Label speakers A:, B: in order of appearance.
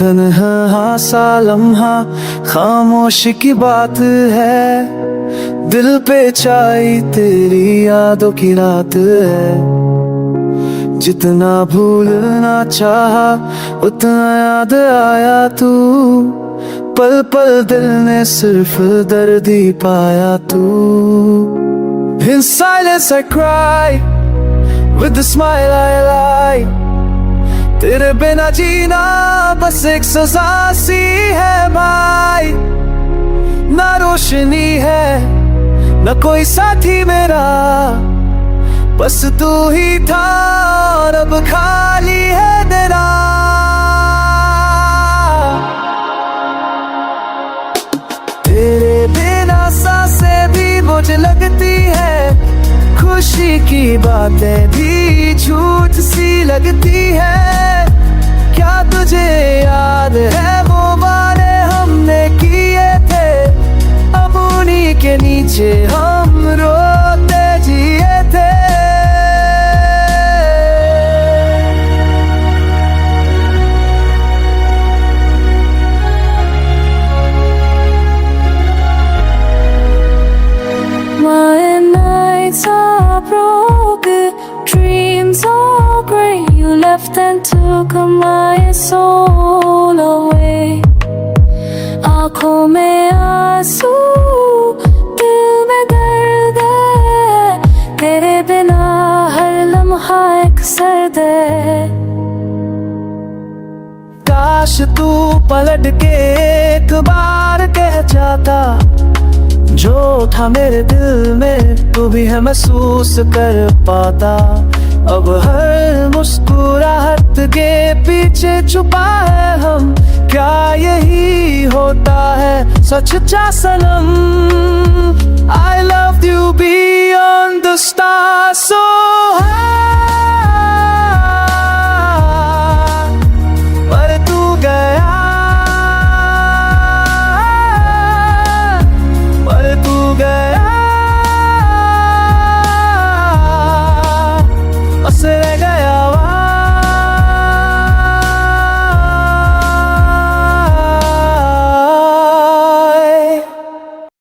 A: तन्हा सा लम्हा खामोश की बात है, दिल पे छाई तेरी यादों की रात है। जितना भूलना चाहा उतना याद आया तू, पल पल दिल ने सिर्फ दर्द ही पाया तू। In silence I cry, with the smile I lie। तेरे बिना जीना बस एक सजा सी है भाई, ना रोशनी है ना कोई साथी मेरा, बस तू ही था और अब खाली है तेरा। तेरे बिना सांसें भी मुझे लगती है, खुशी की बातें भी झूठ सी लगती है। क्या तुझे याद है वो वादे हमने किए थे, अब उन्हीं के नीचे हम रोते जिए थे।
B: My nights are broken, dreams are grey. You left and took my soul away. आँखों में आंसू, दिल में दर्द है, तेरे बिना हर लम्हा एक सर्द है।
A: काश तू पलट के एक बार कह जाता, जो था मेरे दिल में तू भी है महसूस कर पाता। अब हर मुस्कुराहट के पीछे छुपा है हम, क्या यही होता है सच्चा सनम। I loved you beyond the stars so high।